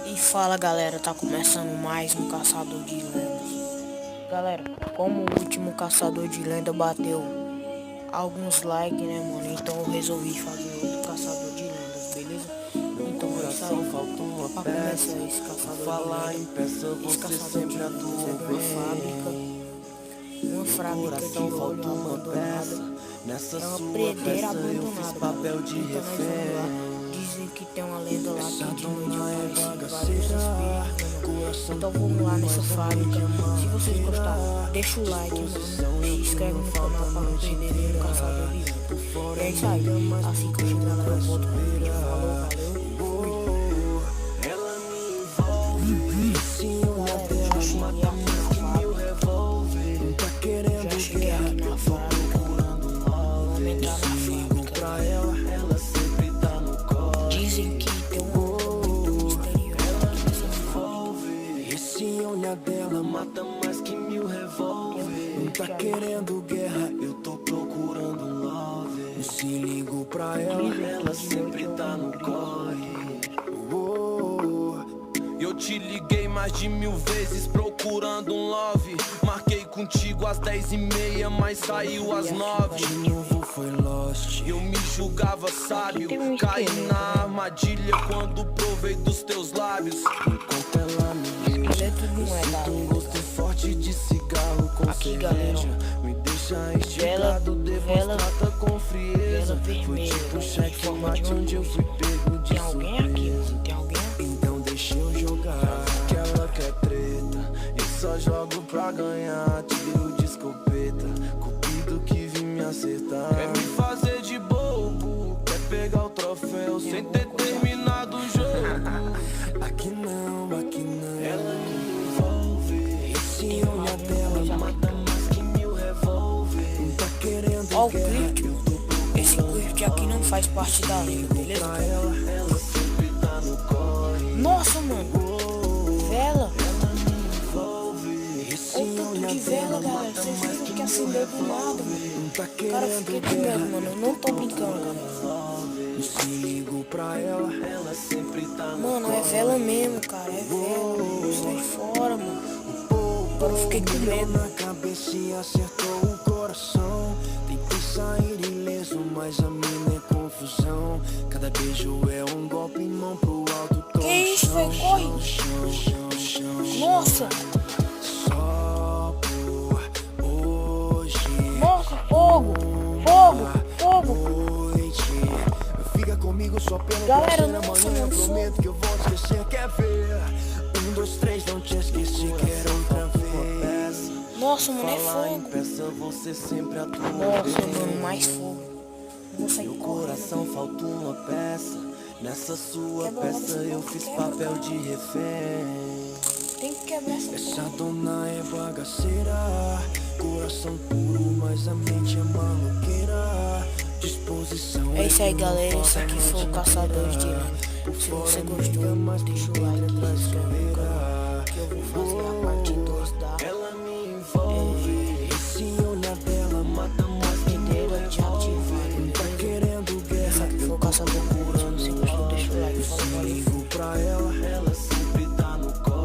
E fala galera, tá começando mais um Caçador de Lendas. Galera, como o último Caçador de Lenda bateu alguns likes, né mano, então eu resolvi fazer outro Caçador de Lendas, beleza? Então é isso aí, pra começar esse Caçador de Lendas. Esse Caçador de Lendas é uma fábrica de óleo abandonada. É uma predeira abandonada, papel de refém. Dizem que tem uma lenda lá que de noite aparece vários espíritos, então vamos lá nessa fábrica. Se vocês gostaram, deixa o like, mano. Se inscreve no canal para não perder nenhum Caçador de Lendas. É isso aí, assim que eu chegar lá eu volto com o vídeo. Falou, valeu, fui. Já cheguei aqui na fábrica. Vamos entrar na fábrica. Dizem que tem um misterioso aqui nessa fábrica. Esse olhar dela mata mais que 1000 revólver. Não tá querendo guerra, eu tô procurando um love. Se ligo pra ela sempre tá no corre. Eu te liguei mais de 1000 vezes procurando um love. Marquei contigo às 10h30, mas saiu às 9. De novo foi lost. Eu me julgava sábio, caí na armadilha quando provei dos teus lábios. Enquanto ela me beija, eu sinto um gosto forte de cigarro com cerveja. Me deixa instigado, demonstrata com frieza. Foi tipo checkmate onde eu fui pego de surpresa. Tem alguém aqui, mano? Tem alguém? Então deixa eu jogar, que ela quer treta. Eu só jogo pra ganhar, tiro de escopeta. Cupido que vim me acertar. Quer me fazer de bobo, quer pegar o troféu sem ter terminado o jogo. Aqui não, ela me envolve. Esse olhar dela mata mais que 1000 revólver. Não tá querendo Ó o guerra, Crypt. eu tô procurando. Esse Crypt aqui não faz parte da lenda, beleza? Ela sempre tá no corre. Nossa, mano. Vela. Esse Olha o tanto de vela, galera. Vocês viram que acendeu do nada, mano. Cara, eu fiquei com medo, mano. Eu não tô brincando, galera. Se ligo pra ela sempre tá no Mano, é vela mesmo, cara. É vela. Sai fora, mano. Agora eu fiquei com medo. na cabeça e acertou o coração. Tentei sair ileso, mas a mina é confusão. Cada beijo é um golpe, mão pro alto. Que isso, velho? Corre. Nossa. Só por hoje. Nossa, fogo. Fogo. Fogo. Noite. Fica comigo só pelo Galera, prazer. nossa, Amanhã eu mano, prometo que eu vou te esquecer. Quer ver? 1, 2, 3, não te esqueci. Quero outra vez. Nossa, mano, é Falar em fogo. peça, você sempre atua. Nossa, mano, mais fogo. Vou sair Meu correndo. coração falta uma peça. Nessa sua peça eu fiz papel de refém. Tem que quebrar essa Essa porra. dona é bagaceira. Coração puro, mas a mente é maloqueira. Disposição É isso aí, galera. Esse aqui foi o falta Caçador de Lendas. Se você gostou, deixa o like e se inscreve no canal.